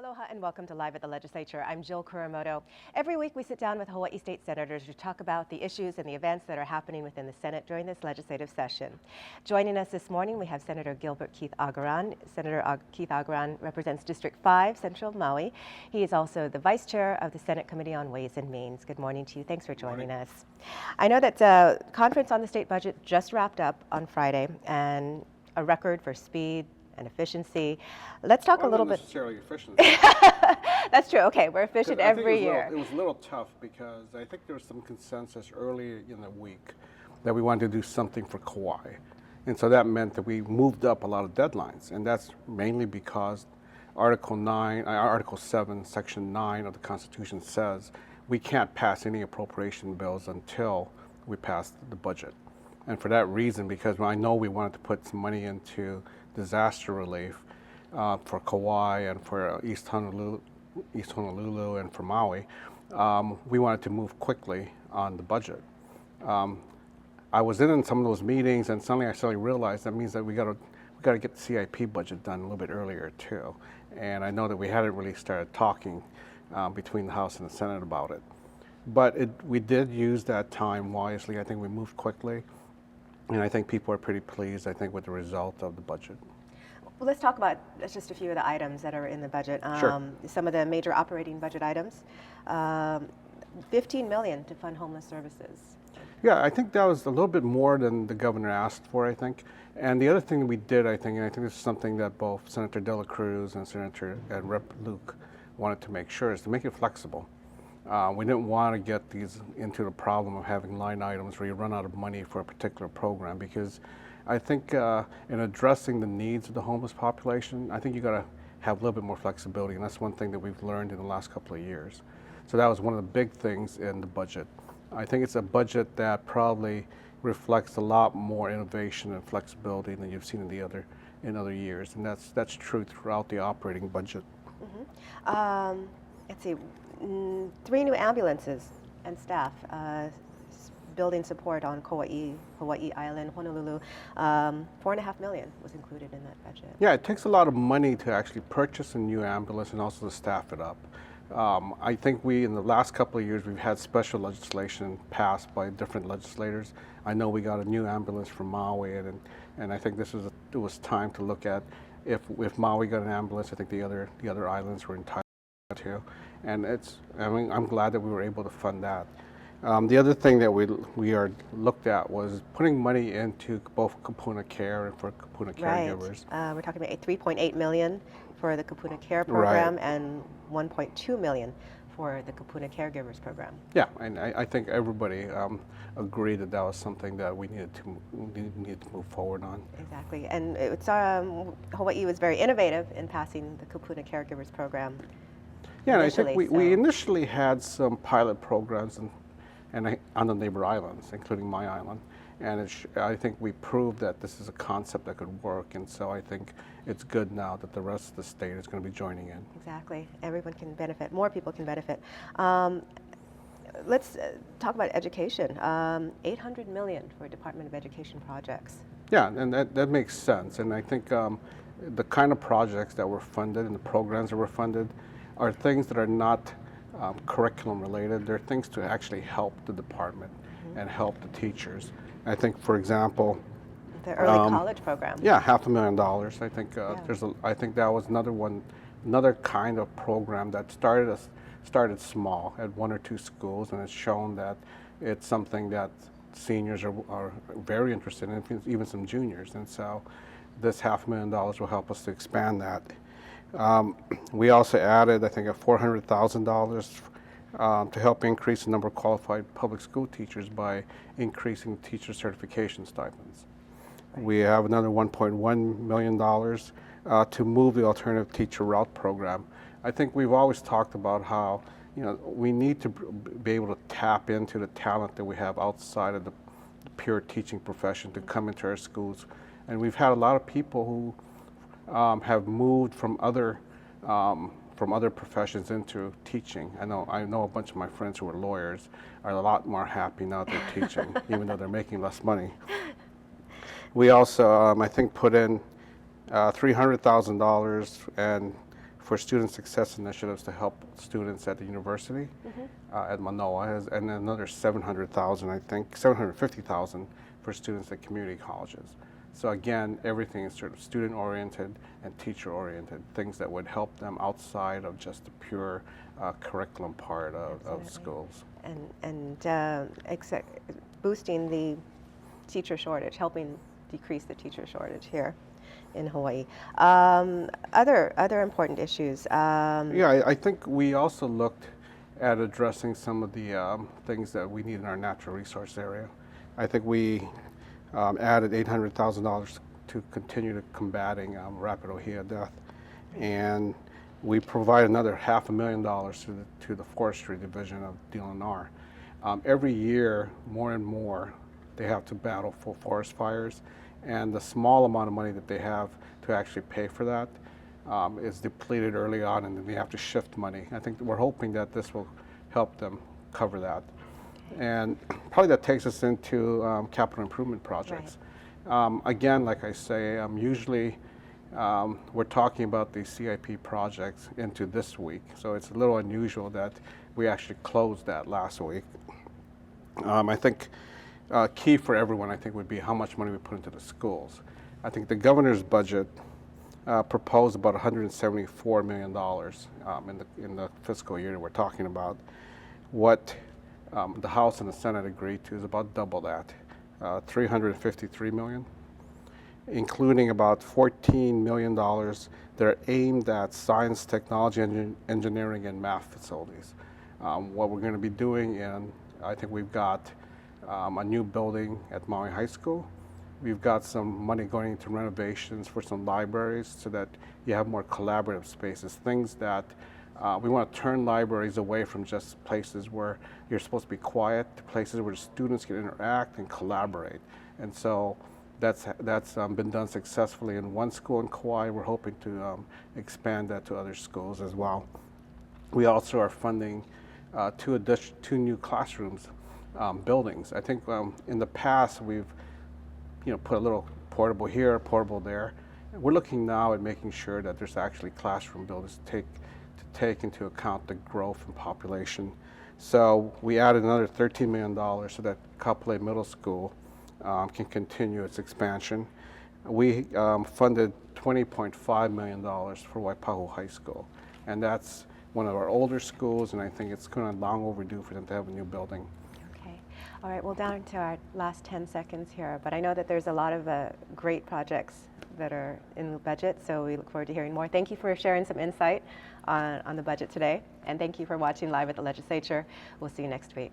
Aloha and welcome to Live at the Legislature. I'm Jill Kuramoto. Every week we sit down with Hawaii State Senators to talk about the issues and the events that are happening within the Senate during this legislative session. Joining us this morning we have Senator Gilbert Keith Agaran. Senator Keith Agaran represents District 5, Central Maui. He is also the Vice Chair of the Senate Committee on Ways and Means. Good morning to you. Thanks for joining us. I know that the conference on the state budget just wrapped up on Friday, and a record for speed and efficiency. Let's talk a little bit. Not necessarily efficiency. That's true. Okay, we're efficient every year. It was a little tough because I think there was some consensus early in the week that we wanted to do something for Kauai. And so that meant that we moved up a lot of deadlines. And that's mainly because Article 7, Section 9 of the Constitution says we can't pass any appropriation bills until we pass the budget. And for that reason, because I know we wanted to put some money into disaster relief for Kauai and for East Honolulu and for Maui, we wanted to move quickly on the budget. I was in some of those meetings, and suddenly I realized that means that we got to get the CIP budget done a little bit earlier too. And I know that we hadn't really started talking between the House and the Senate about it. But we did use that time wisely. I think we moved quickly. And I think people are pretty pleased, I think, with the result of the budget. Well, let's talk about just a few of the items that are in the budget. Sure. Some of the major operating budget items. $15 million to fund homeless services. Yeah, I think that was a little bit more than the governor asked for, I think. And the other thing we did, I think, and I think this is something that both Senator De La Cruz and Rep. Luke wanted to make sure, is to make it flexible. We didn't want to get these into the problem of having line items where you run out of money for a particular program, because I think in addressing the needs of the homeless population, I think you got to have a little bit more flexibility, and that's one thing that we've learned in the last couple of years. So that was one of the big things in the budget. I think it's a budget that probably reflects a lot more innovation and flexibility than you've seen in other years, and that's true throughout the operating budget. Mm-hmm. Let's see. 3 new ambulances and staff, building support on Hawaii Island, Honolulu. $4.5 million was included in that budget. Yeah, it takes a lot of money to actually purchase a new ambulance and also to staff it up. I think in the last couple of years, we've had special legislation passed by different legislators. I know we got a new ambulance from Maui, and I think it was time to look at if Maui got an ambulance, I think the other islands were entitled to. And I'm glad that we were able to fund that. The other thing that we looked at was putting money into both Kapuna Care and for Kapuna Caregivers. Right. We're talking about $3.8 million for the Kapuna Care program, right, and $1.2 million for the Kapuna Caregivers program. Yeah, and I think everybody agreed that was something that we needed to move forward on. Exactly, and it's Hawaii was very innovative in passing the Kapuna Caregivers program. Yeah, and I think we initially had some pilot programs and on the neighbor islands, including my island, and I think we proved that this is a concept that could work, and so I think it's good now that the rest of the state is going to be joining in. Exactly. Everyone can benefit. More people can benefit. Let's talk about education. $800 million for Department of Education projects. Yeah, and that makes sense, and I think the kind of projects that were funded and the programs that were funded are things that are not curriculum related. They're things to actually help the department, mm-hmm, and help the teachers. I think, for example, the early college program. Yeah, $500,000. I think I think that was another kind of program that started small at 1 or 2 schools, and it's shown that it's something that seniors are very interested in, even some juniors. And so this $500,000 will help us to expand that. We also added, I think, $400,000 to help increase the number of qualified public school teachers by increasing teacher certification stipends. Right. We have another $1.1 million to move the alternative teacher route program. I think we've always talked about how we need to be able to tap into the talent that we have outside of the pure teaching profession to come into our schools, and we've had a lot of people who have moved from other professions into teaching. I know a bunch of my friends who are lawyers are a lot more happy now they're teaching, even though they're making less money. We also, I think, put in $300,000 and for student success initiatives to help students at the university at Manoa, and then another 700,000, I think, 750,000 for students at community colleges. So again, everything is sort of student-oriented and teacher-oriented, things that would help them outside of just the pure curriculum part of schools. Boosting the teacher shortage, helping decrease the teacher shortage here in Hawaii. Other important issues. Yeah, I think we also looked at addressing some of the things that we need in our natural resource area. I think we added $800,000 to continue to combating rapid ohia death, and we provide another $500,000 to the forestry division of DLNR. Every year, more and more, they have to battle for forest fires, and the small amount of money that they have to actually pay for that is depleted early on, and then they have to shift money. I think we're hoping that this will help them cover that. And probably that takes us into capital improvement projects. Right. Again, like I say, usually we're talking about the CIP projects into this week, so it's a little unusual that we actually closed that last week. I think key for everyone, I think, would be how much money we put into the schools. I think the governor's budget proposed about $174 million in the fiscal year that we're talking about. What the House and the Senate agreed to is about double that, $353 million, including about $14 million that are aimed at science, technology, engineering, and math facilities. What we're going to be doing, and I think we've got a new building at Maui High School. We've got some money going into renovations for some libraries so that you have more collaborative spaces, things that we want to turn libraries away from just places where you're supposed to be quiet to places where students can interact and collaborate. And so that's been done successfully in one school in Kauai. We're hoping to expand that to other schools as well. We also are funding two new classrooms buildings. I think in the past we've put a little portable here, portable there. We're looking now at making sure that there's actually classroom buildings to take into account the growth in population. So we added another $13 million so that Kapolei Middle School can continue its expansion. We funded $20.5 million for Waipahu High School, and that's one of our older schools, and I think it's kind of long overdue for them to have a new building. All right, well, down to our last 10 seconds here, but I know that there's a lot of great projects that are in the budget, so we look forward to hearing more. Thank you for sharing some insight on the budget today, and thank you for watching Live at the Legislature. We'll see you next week.